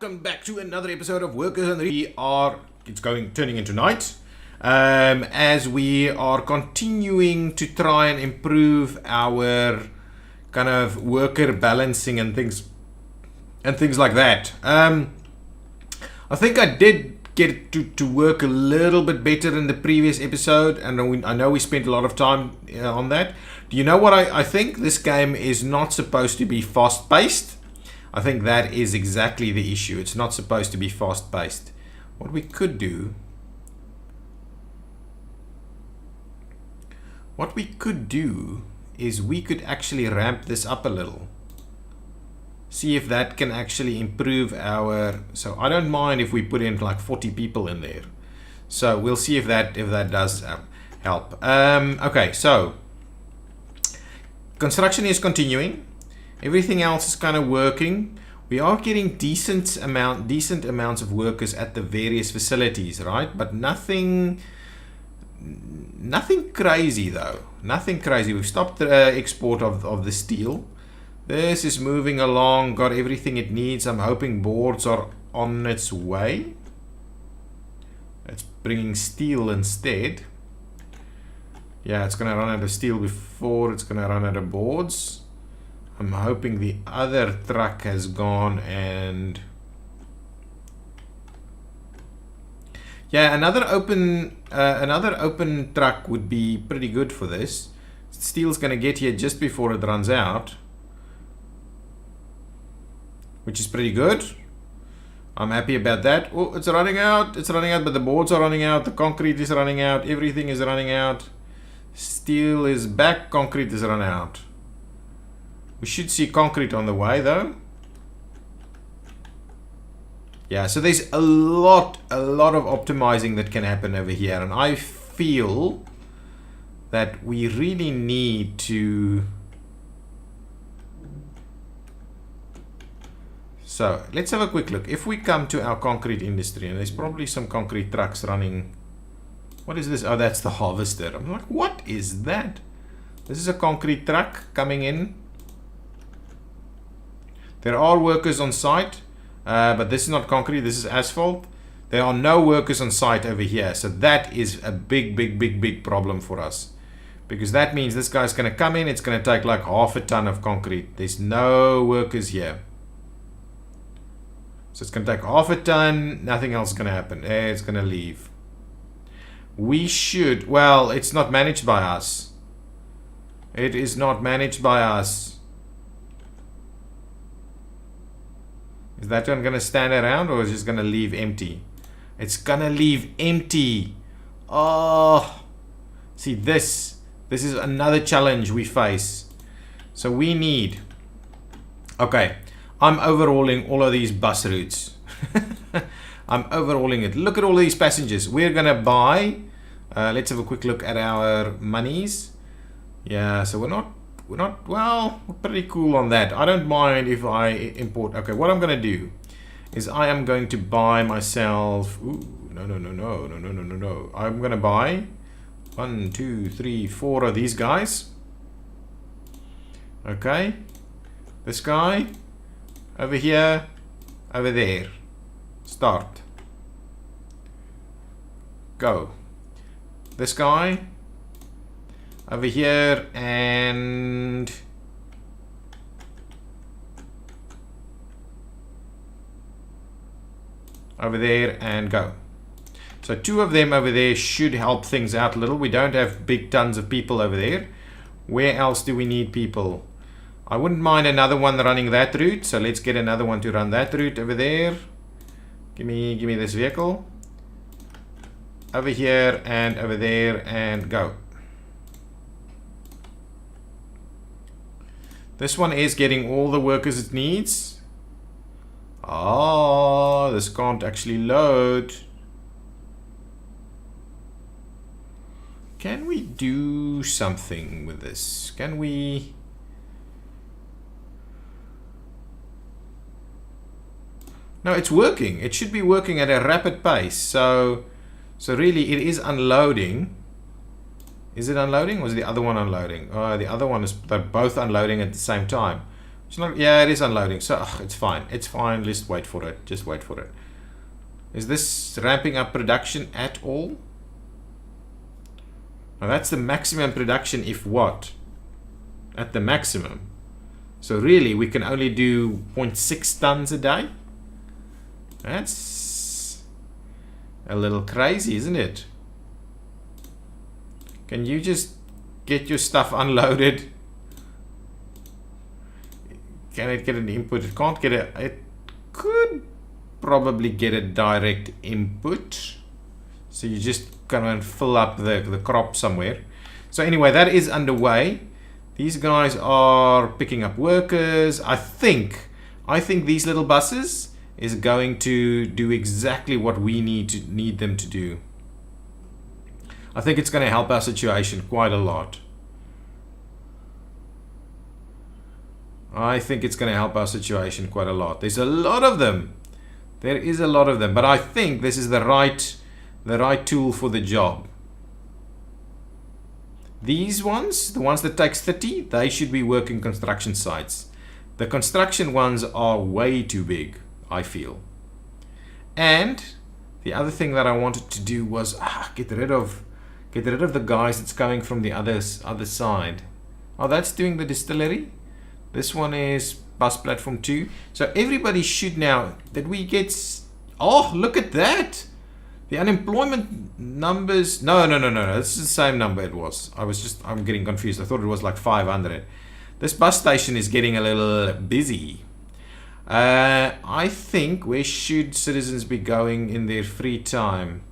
welcome back to another episode of Workers and it's turning into night, as we are continuing to try and improve our kind of worker balancing and things like that. I think I did get to work a little bit better in the previous episode, and I know we spent a lot of time on that. Do you know what I think? This game is not supposed to be fast-paced. I think that is exactly the issue. It's not supposed to be fast-paced. What we could do is we could actually ramp this up a little. See if that can actually improve our... So I don't mind if we put in like 40 people in there. So we'll see if that does help. Okay, so construction is continuing. Everything else is kind of working. We are getting decent amounts of workers at the various facilities, right? But nothing crazy though. Nothing crazy. We've stopped the export of the steel. This is moving along, got everything it needs. I'm hoping boards are on its way. It's bringing steel instead. Yeah, it's going to run out of steel before it's going to run out of boards. I'm hoping the other truck has gone and... Yeah, another open truck would be pretty good for this. Steel's going to get here just before it runs out, which is pretty good. I'm happy about that. Oh, it's running out, but the boards are running out, the concrete is running out, everything is running out. Steel is back, concrete is run out. We should see concrete on the way though. Yeah, so there's a lot of optimizing that can happen over here, and I feel that we really need to... So let's have a quick look. If we come to our concrete industry, and there's probably some concrete trucks running. What is this? Oh, that's the harvester. I'm like, what is that? This is a concrete truck coming in. There are workers on site, but this is not concrete, this is asphalt. There are no workers on site over here, so that is a big problem for us. Because that means this guy's going to come in, it's going to take like half a ton of concrete. There's no workers here. So it's going to take half a ton, nothing else is going to happen. It's going to leave. We should, well, it's not managed by us. It is not managed by us. Is that one going to stand around, or is it just going to leave empty? It's going to leave empty. Oh, see, this is another challenge we face. So we need... Okay, I'm overhauling all of these bus routes. I'm overhauling it. Look at all these passengers. We're going to buy... let's have a quick look at our monies. Yeah, so we're not, well, we're pretty cool on that. I don't mind if I import. Okay, what I'm going to do is I am going to buy myself, no. I'm going to buy 1, 2, 3, 4 of these guys. Okay. This guy, over here, over there. Start. Go. This guy, over here, and over there, and go. So 2 of them over there should help things out a little. We don't have big tons of people over there. Where else do we need people? I wouldn't mind another one running that route, so let's get another one to run that route over there. Give me this vehicle. Over here and over there, and go. This one is getting all the workers it needs. Oh, this can't actually load. Can we do something with this? Can we... No, it's working. It should be working at a rapid pace. So really it is unloading. Is it unloading, or is the other one unloading? The other one is, they're both unloading at the same time. It's not, yeah, it is unloading. So it's fine. It's fine. Let's wait for it. Just wait for it. Is this ramping up production at all? Now that's the maximum production if what? At the maximum. So really we can only do 0.6 tons a day? That's a little crazy, isn't it? Can you just get your stuff unloaded? Can it get an input? It can't get a... It could probably get a direct input. So you just kind of fill up the crop somewhere. So anyway, that is underway. These guys are picking up workers. I think these little buses is going to do exactly what we need them to do. I think it's going to help our situation quite a lot. I think it's going to help our situation quite a lot. There's a lot of them. There is a lot of them, but I think this is the right tool for the job. These ones, the ones that takes 30, they should be working construction sites. The construction ones are way too big, I feel. And the other thing that I wanted to do was get rid of the guys that's coming from the other side. Oh, that's doing the distillery. This one is bus platform 2. So everybody should now that we get. Oh, look at that! The unemployment numbers. No. This is the same number it was. I'm getting confused. I thought it was like 500. This bus station is getting a little busy. I think where should citizens be going in their free time?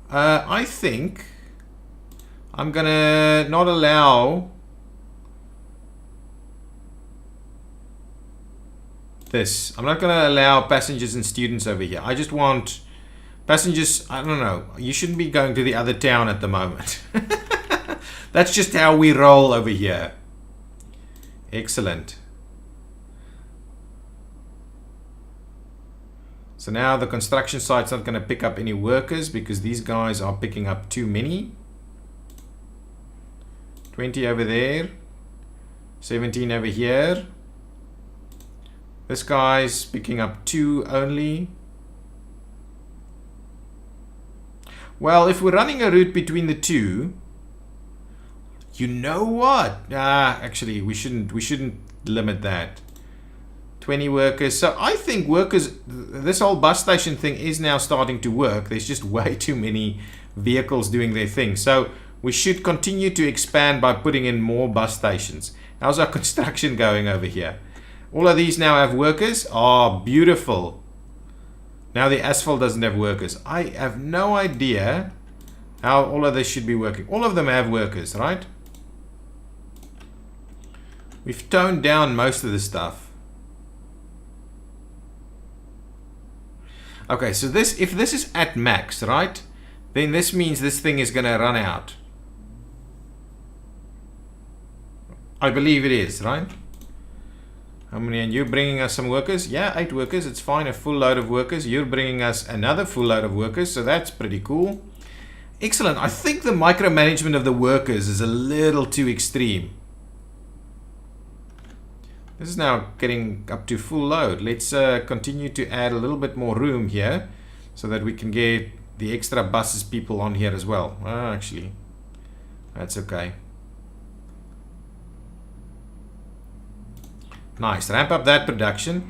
I think I'm gonna not allow this. I'm not gonna allow passengers and students over here. I just want passengers. I don't know. You shouldn't be going to the other town at the moment. That's just how we roll over here. Excellent. So now the construction site's not going to pick up any workers because these guys are picking up too many. 20 over there. 17 over here. This guy's picking up 2 only. Well, if we're running a route between the two, you know what? Actually, we shouldn't limit that. 20 workers. So I think workers, this whole bus station thing is now starting to work. There's just way too many vehicles doing their thing. So we should continue to expand by putting in more bus stations. How's our construction going over here? All of these now have workers. Oh, beautiful. Now the asphalt doesn't have workers. I have no idea how all of this should be working. All of them have workers, right? We've toned down most of the stuff. Okay, so if this is at max, right? Then this means this thing is going to run out. I believe it is, right? How many? And you're bringing us some workers? Yeah, 8 workers. It's fine. A full load of workers. You're bringing us another full load of workers. So that's pretty cool. Excellent. I think the micromanagement of the workers is a little too extreme. This is now getting up to full load. Let's continue to add a little bit more room here so that we can get the extra buses people on here as well. Actually, that's okay. Nice. Ramp up that production.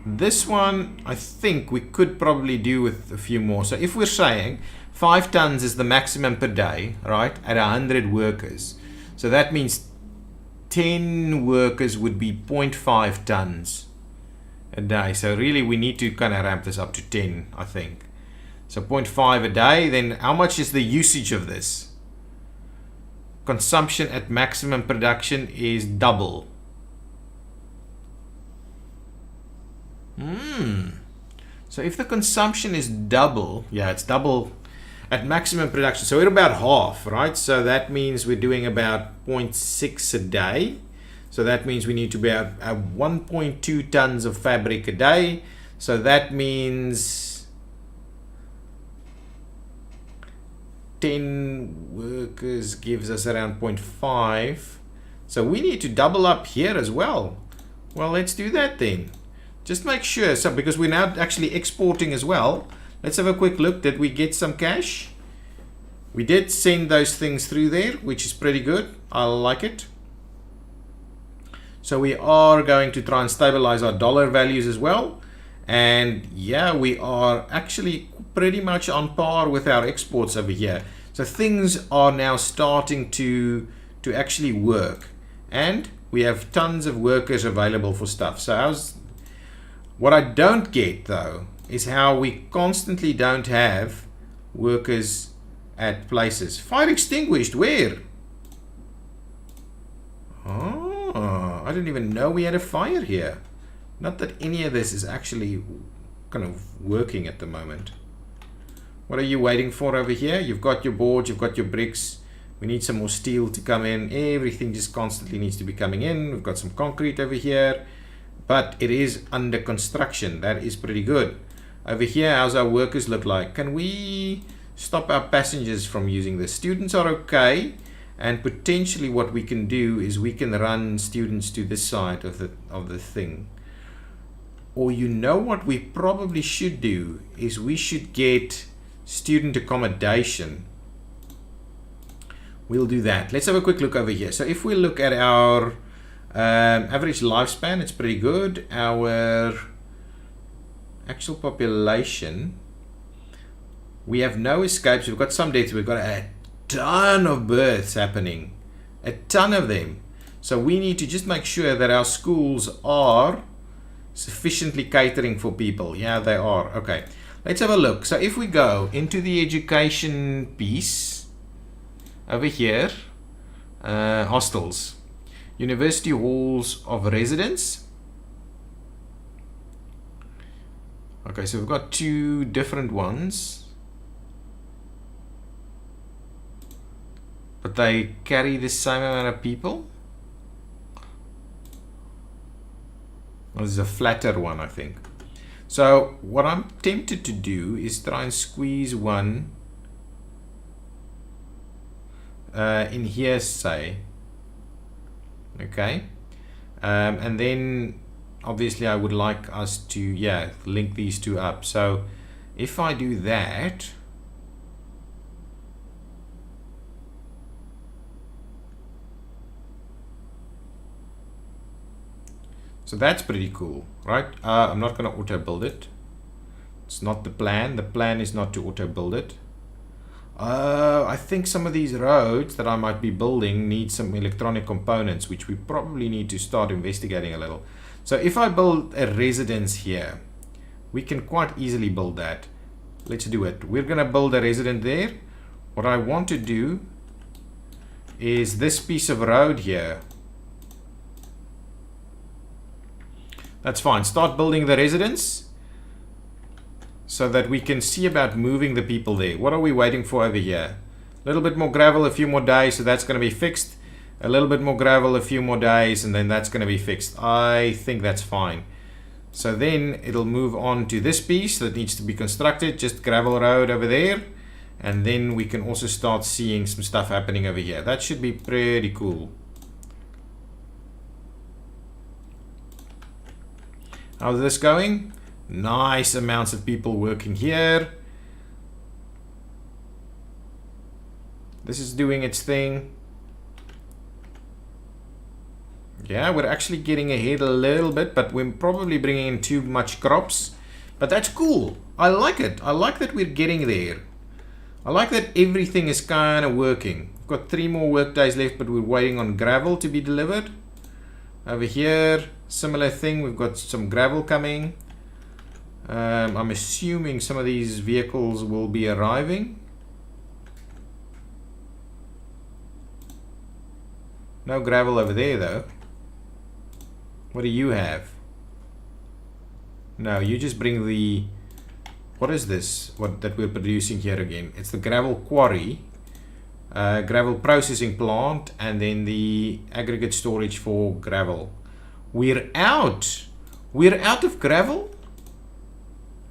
This one, I think we could probably do with a few more. So if we're saying 5 tons is the maximum per day, right, at 100 workers. So that means 10 workers would be 0.5 tons a day. So really we need to kind of ramp this up to 10, I think. So 0.5 a day. Then how much is the usage of this? Consumption at maximum production is double. So if the consumption is double, yeah, it's double at maximum production. So we're about half, right? So that means we're doing about 0.6 a day. So that means we need to be at 1.2 tons of fabric a day. So that means 10 workers gives us around 0.5. So we need to double up here as well. Well, let's do that then. Just make sure, so because we're now actually exporting as well. Let's have a quick look. Did we get some cash? We did send those things through there, which is pretty good. I like it. So we are going to try and stabilize our dollar values as well. And yeah, we are actually pretty much on par with our exports over here. So things are now starting to actually work. And we have tons of workers available for stuff. So what I don't get though is how we constantly don't have workers at places. Fire extinguished, where? Oh, I didn't even know we had a fire here. Not that any of this is actually kind of working at the moment. What are you waiting for over here? You've got your boards, you've got your bricks. We need some more steel to come in. Everything just constantly needs to be coming in. We've got some concrete over here, but it is under construction. That is pretty good. Over here, how's our workers look like? Can we stop our passengers from using this? Students are okay, and potentially what we can do is we can run students to this side of the thing. Or you know what we probably should do is we should get student accommodation. We'll do that. Let's have a quick look over here. So if we look at our average lifespan, it's pretty good. Our actual population, we have no escapes. We've got some deaths. We've got a ton of births happening, a ton of them. So we need to just make sure that our schools are sufficiently catering for people. Yeah, they are. Okay, let's have a look. So if we go into the education piece over here, hostels, university halls of residence. Okay, so we've got two different ones, but they carry the same amount of people. This is a flatter one, I think. So what I'm tempted to do is try and squeeze one in here, say. Okay. And then obviously I would like us to, yeah, link these two up. So if I do that, so that's pretty cool, right? I'm not going to auto build it. It's not the plan. The plan is not to auto build it. I think some of these roads that I might be building need some electronic components, which we probably need to start investigating a little. So if I build a residence here, we can quite easily build that. Let's do it. We're going to build a resident there. What I want to do is this piece of road here. That's fine. Start building the residence so that we can see about moving the people there. What are we waiting for over here? A little bit more gravel, a few more days, so that's going to be fixed. A little bit more gravel, a few more days, and then that's going to be fixed. I think that's fine. So then it'll move on to this piece that needs to be constructed, just gravel road over there. And then we can also start seeing some stuff happening over here. That should be pretty cool. How's this going? Nice amounts of people working here. This is doing its thing. Yeah, we're actually getting ahead a little bit, but we're probably bringing in too much crops. But that's cool. I like it. I like that we're getting there. I like that everything is kind of working. We've got 3 more work days left, but we're waiting on gravel to be delivered. Over here, similar thing. We've got some gravel coming. I'm assuming some of these vehicles will be arriving. No gravel over there though. What do you have? No, you just bring the... What is this? What that we're producing here again? It's the gravel quarry, gravel processing plant, and then the aggregate storage for gravel. We're out. We're out of gravel?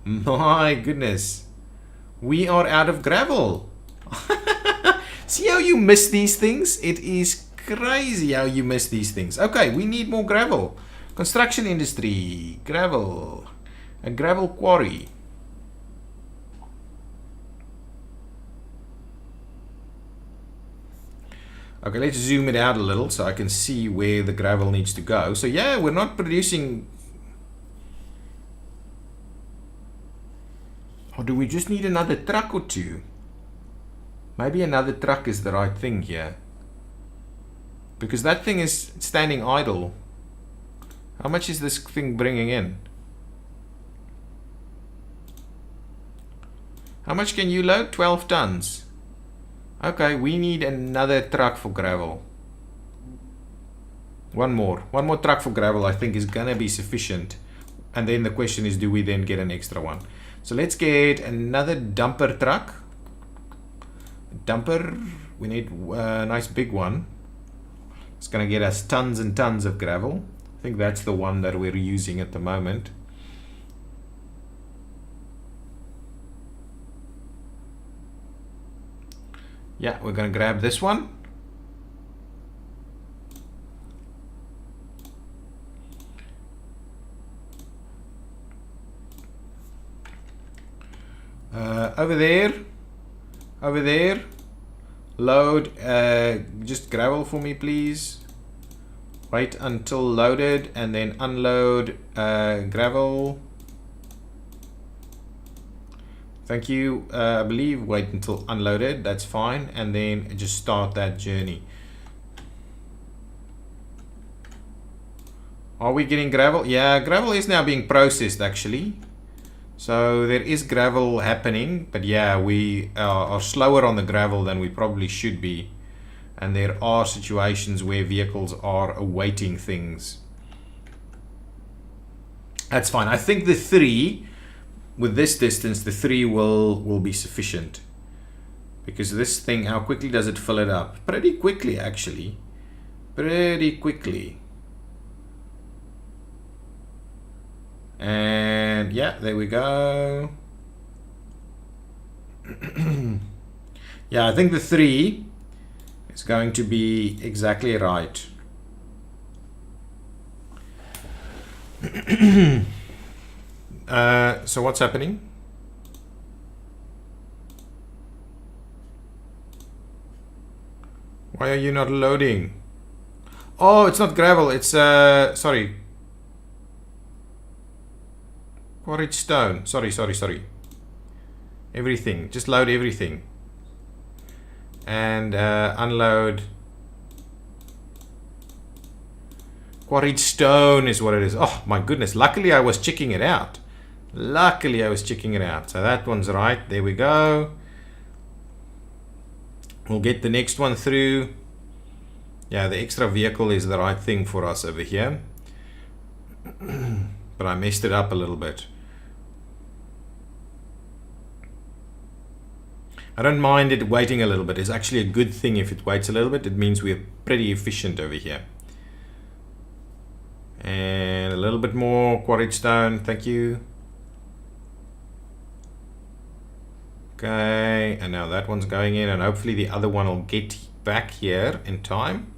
My goodness. We are out of gravel. See how you miss these things? It is crazy how you miss these things. Okay, we need more gravel. Construction industry, gravel, a gravel quarry. Okay, let's zoom it out a little so I can see where the gravel needs to go. So yeah, we're not producing. Or do we just need another truck or two? Maybe another truck is the right thing here. Because that thing is standing idle. How much is this thing bringing in? How much can you load? 12 tons. Okay, we need another truck for gravel. One more truck for gravel I think is gonna be sufficient. And then the question is, do we then get an extra one? So let's get another dumper truck. Dumper, we need a nice big one. It's gonna get us tons and tons of gravel. I think that's the one that we're using at the moment. Yeah, we're gonna grab this one. Over there, load, just gravel for me please. Wait until loaded and then unload gravel. Thank you. I believe wait until unloaded, that's fine, and then just start that journey. Are we getting gravel? Yeah, gravel is now being processed actually. So there is gravel happening, but yeah, we are slower on the gravel than we probably should be. And there are situations where vehicles are awaiting things. That's fine. I think the 3, with this distance, the 3 will be sufficient. Because this thing, how quickly does it fill it up? Pretty quickly actually. Pretty quickly. And yeah, there we go. Yeah, I think the 3 is going to be exactly right. So what's happening? Why are you not loading? Oh, it's not gravel, it's sorry. Quarried stone. Sorry. Everything. Just load everything. And unload. Quarried stone is what it is. Oh my goodness. Luckily I was checking it out. So that one's right. There we go. We'll get the next one through. Yeah, the extra vehicle is the right thing for us over here. But I messed it up a little bit. I don't mind it waiting a little bit. It's actually a good thing if it waits a little bit. It means we're pretty efficient over here. And a little bit more quarried stone. Thank you. Okay, and now that one's going in, and hopefully the other one will get back here in time.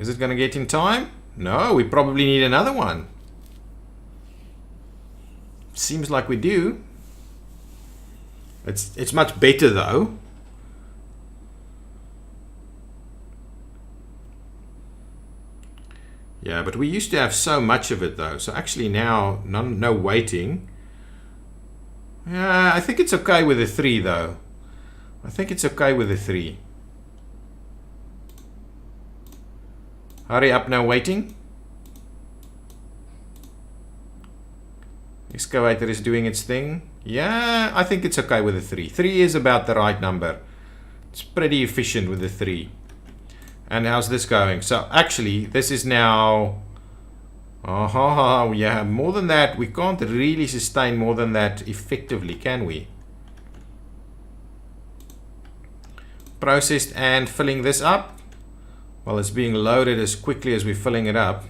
Is it going to get in time? No, we probably need another one. Seems like we do. It's much better though. Yeah, but we used to have so much of it though. So actually now no waiting. Yeah, I think it's okay with a 3 though. I think it's okay with a 3. Hurry up, no waiting. Excavator is doing its thing. Yeah, I think it's okay with a 3. 3 is about the right number. It's pretty efficient with a 3. And how's this going? So actually, this is now... yeah, more than that. We can't really sustain more than that effectively, can we? Processed and filling this up. Well, it's being loaded as quickly as we're filling it up.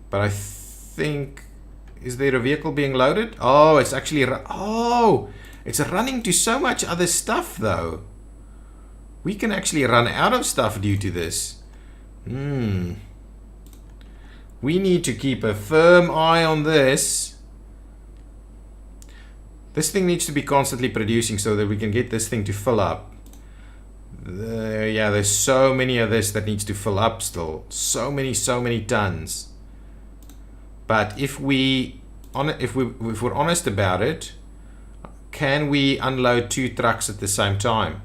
But I think... Is there a vehicle being loaded? Oh, it's actually... Oh, it's running to so much other stuff, though. We can actually run out of stuff due to this. We need to keep a firm eye on this. This thing needs to be constantly producing so that we can get this thing to fill up. Yeah, there's so many of this that needs to fill up still. So many tons. But if we're honest about it, can we unload 2 trucks at the same time?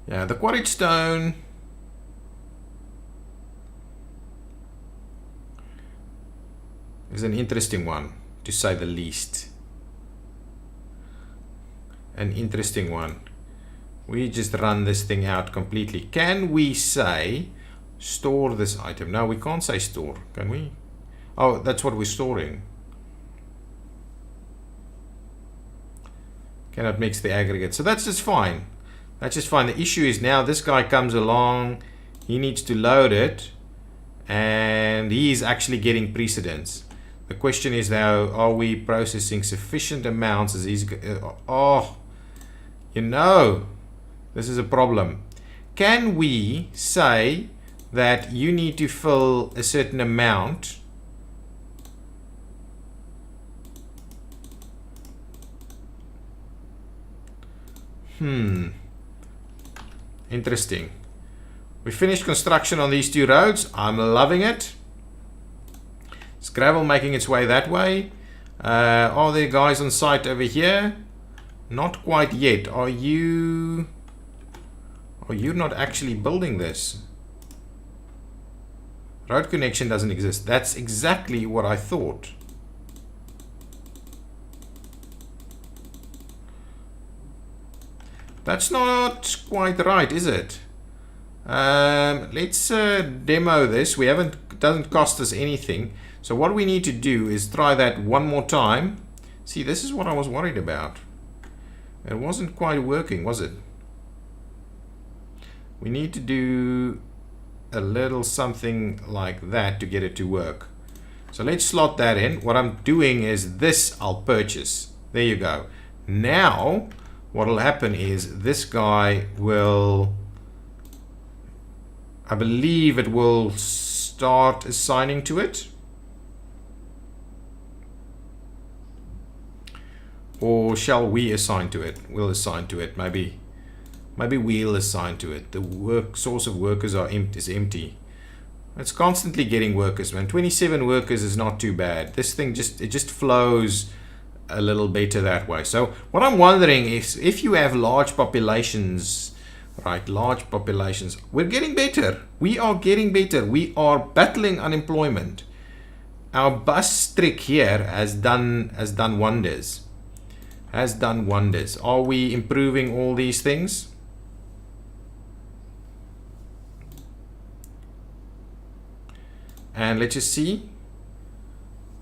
Yeah, the quarried stone is an interesting one, to say the least. An interesting one. We just run this thing out completely. Can we say store this item? No, we can't say store, can we? Oh, that's what we're storing. Cannot mix the aggregate. So that's just fine. That's just fine. The issue is now this guy comes along, he needs to load it, and he's actually getting precedence. The question is now, are we processing sufficient amounts as he's... oh, you know, this is a problem. Can we say that you need to fill a certain amount? Interesting. We finished construction on these 2 roads. I'm loving it. It's gravel making its way that way. Are there guys on site over here? Not quite yet. Are you not actually building this? Road connection doesn't exist. That's exactly what I thought. That's not quite right, is it? Let's demo this. It doesn't cost us anything. So what we need to do is try that one more time. See, this is what I was worried about. It wasn't quite working, was it? We need to do a little something like that to get it to work. So let's slot that in. What I'm doing is this I'll purchase. There you go. Now what will happen is this guy will, I believe it will start assigning to it. Or shall we assign to it? We'll assign to it. Maybe we'll assign to it. The source of workers is empty. It's constantly getting workers, man. 27 workers is not too bad. This thing just flows a little better that way. So what I'm wondering is if you have large populations, right? Large populations. We're getting better. We are getting better. We are battling unemployment. Our bus trick here has done wonders. Has done wonders. Are we improving all these things? And let's just see.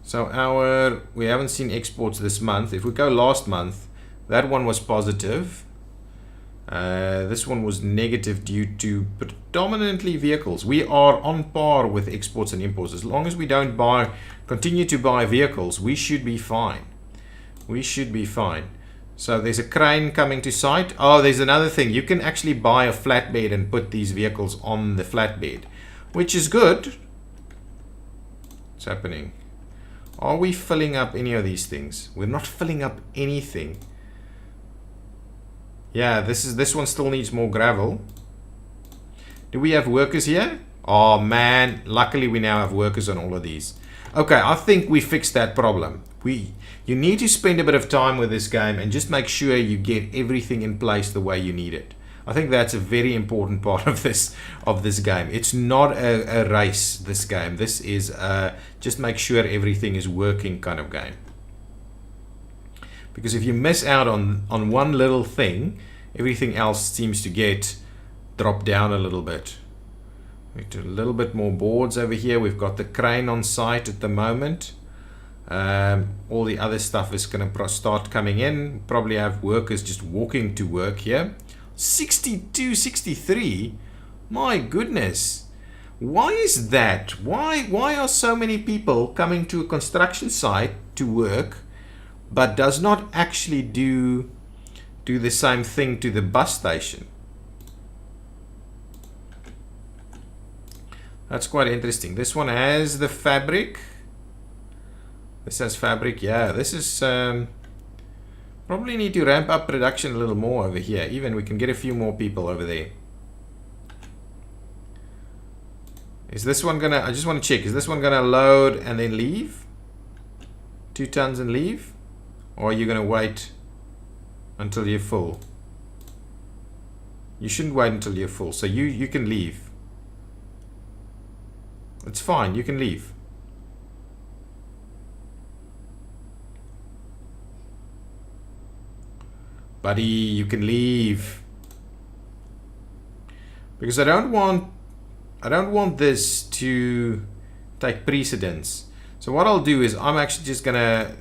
So we haven't seen exports this month. If we go last month, that one was positive. This one was negative due to predominantly vehicles. We are on par with exports and imports. As long as we don't continue to buy vehicles, we should be fine. We should be fine. So there's a crane coming to site. Oh, there's another thing. You can actually buy a flatbed and put these vehicles on the flatbed, which is good. What's happening? Are we filling up any of these things? We're not filling up anything. Yeah, this one still needs more gravel. Do we have workers here? Oh man, luckily we now have workers on all of these. Okay, I think we fixed that problem. You need to spend a bit of time with this game and just make sure you get everything in place the way you need it. I think that's a very important part of this game. It's not a race, this game. This is just make sure everything is working kind of game. Because if you miss out on one little thing, everything else seems to get dropped down a little bit. We do a little bit more boards over here. We've got the crane on site at the moment. All the other stuff is going to start coming in. Probably have workers just walking to work here. 62, 63. My goodness. Why is that? Why are so many people coming to a construction site to work, but does not actually do the same thing to the bus station? That's quite interesting. This one has the fabric. This has fabric. Yeah, this is probably need to ramp up production a little more over here. Even we can get a few more people over there. Is this one gonna, I just want to check, is this one gonna load and then leave? 2 tons and leave? Or are you gonna wait until you're full? You shouldn't wait until you're full, so you can leave. It's fine, you can leave. Buddy, you can leave. Because I don't want this to take precedence. So what I'll do is I'm actually just gonna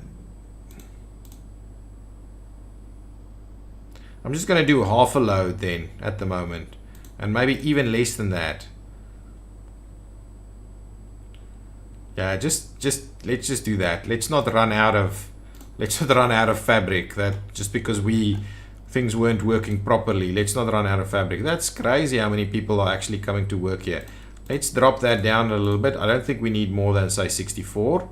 do half a load then at the moment, and maybe even less than that. Yeah, let's just do that. Let's not run out of fabric, that just because things weren't working properly. Let's not run out of fabric. That's crazy how many people are actually coming to work here. Let's drop that down a little bit. I don't think we need more than, say, 64.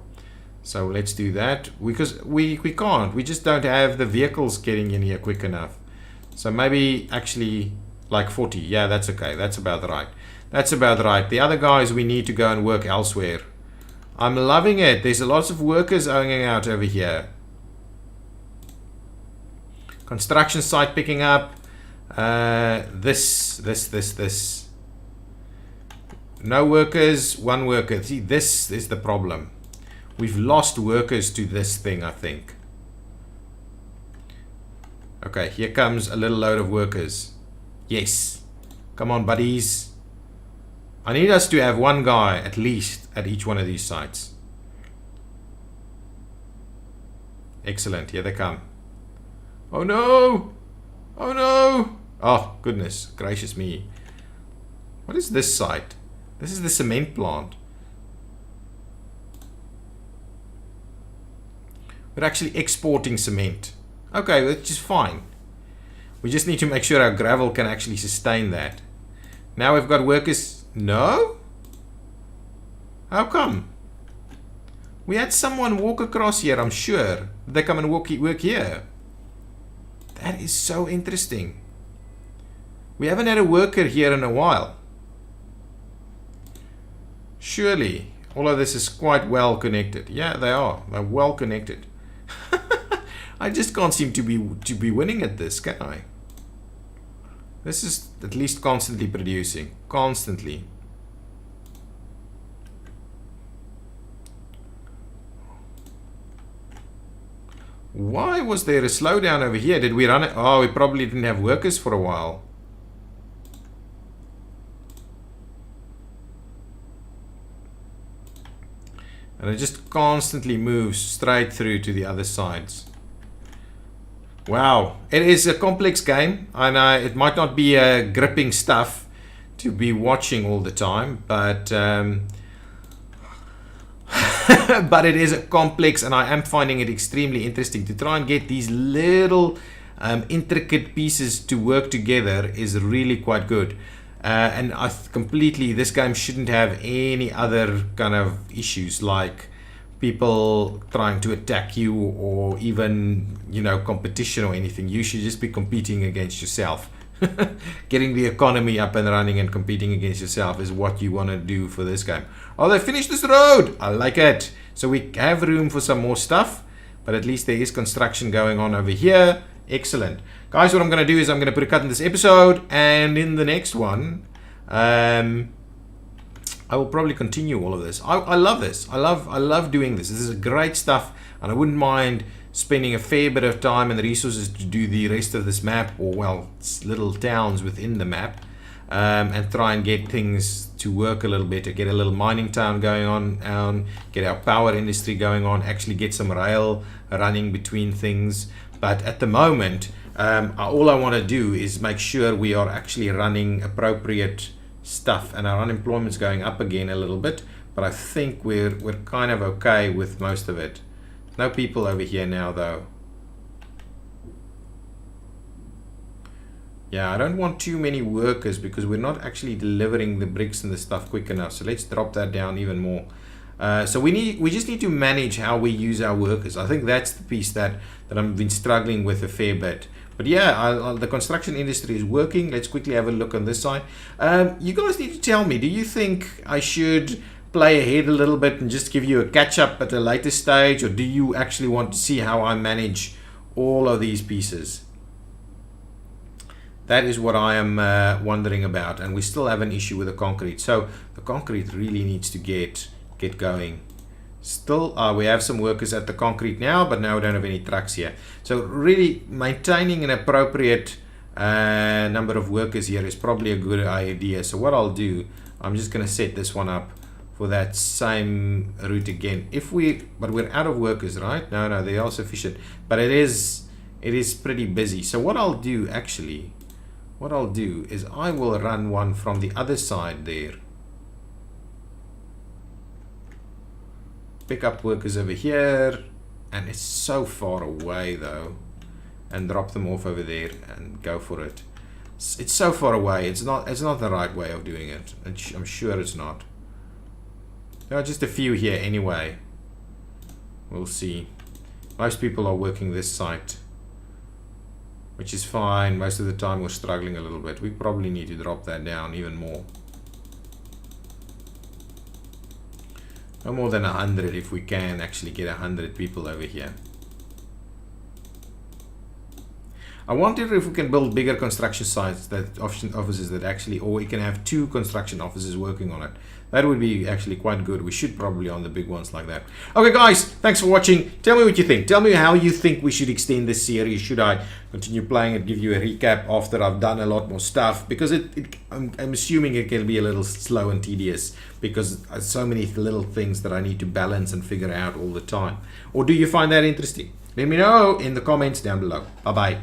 So let's do that, because we can't. We just don't have the vehicles getting in here quick enough. So maybe actually like 40. Yeah, that's okay. That's about right. That's about right. The other guys, we need to go and work elsewhere. I'm loving it. There's lots of workers hanging out over here. Construction site picking up. This. No workers, 1 worker. See, this is the problem. We've lost workers to this thing, I think. Okay, here comes a little load of workers. Yes. Come on, buddies. I need us to have 1 guy at least at each one of these sites. Excellent. Here they come. Oh no! Oh no! Oh, goodness gracious me. What is this site? This is the cement plant. We're actually exporting cement. Okay, which is fine. We just need to make sure our gravel can actually sustain that. Now we've got workers. No? How come? We had someone walk across here, I'm sure. They come and work here. That is so interesting. We haven't had a worker here in a while. Surely all of this is quite well connected. Yeah, they are. They're well connected. I just can't seem to be winning at this, can I? This is at least constantly producing. Constantly. Why was there a slowdown over here? Did we run it? Oh, we probably didn't have workers for a while. And it just constantly moves straight through to the other sides. Wow, it is a complex game. I know it might not be gripping stuff to be watching all the time, but but it is a complex, and I am finding it extremely interesting to try and get these little intricate pieces to work together is really quite good. And this game shouldn't have any other kind of issues like people trying to attack you, or even, competition or anything. You should just be competing against yourself. Getting the economy up and running and competing against yourself is what you want to do for this game. Oh, they finished this road. I like it. So we have room for some more stuff, but at least there is construction going on over here. Excellent. Guys, what I'm going to do is I'm going to put a cut in this episode, and in the next one, I will probably continue all of this. I love this. I love doing this. This is great stuff, and I wouldn't mind spending a fair bit of time and resources to do the rest of this map, or little towns within the map, and try and get things to work a little better, get a little mining town going on, get our power industry going on, actually get some rail running between things. But at the moment, all I want to do is make sure we are actually running appropriate stuff, and our unemployment's going up again a little bit, but I think we're kind of okay with most of it. No people over here now though. Yeah, I don't want too many workers because we're not actually delivering the bricks and the stuff quick enough. So let's drop that down even more. So we just need to manage how we use our workers. I think that's the piece that I've been struggling with a fair bit. But yeah, the construction industry is working. Let's quickly have a look on this side. You guys need to tell me, do you think I should play ahead a little bit and just give you a catch up at a later stage, or do you actually want to see how I manage all of these pieces? That is what I am wondering about, and we still have an issue with the concrete. So the concrete really needs to get going. Still, we have some workers at the concrete now, but now we don't have any trucks here. So really maintaining an appropriate number of workers here is probably a good idea. So what I'll do, I'm just going to set this one up for that same route again. But we're out of workers, right? No, they are sufficient, but it is pretty busy. So what I'll do is I will run one from the other side there. Pick up workers over here, and it's so far away though, and drop them off over there and go for it. It's so far away. It's not the right way of doing it. I'm sure it's not. There are just a few here anyway. We'll see. Most people are working this site, which is fine. Most of the time we're struggling a little bit. We probably need to drop that down even more. No more than 100 if we can actually get 100 people over here. I wonder if we can build bigger construction sites, that offices that actually, or we can have 2 construction offices working on it. That would be actually quite good. We should probably on the big ones like that. Okay guys, thanks for watching. Tell me what you think. Tell me how you think we should extend this series. Should I continue playing and give you a recap after I've done a lot more stuff? Because I'm assuming it can be a little slow and tedious because so many little things that I need to balance and figure out all the time. Or do you find that interesting? Let me know in the comments down below. Bye bye.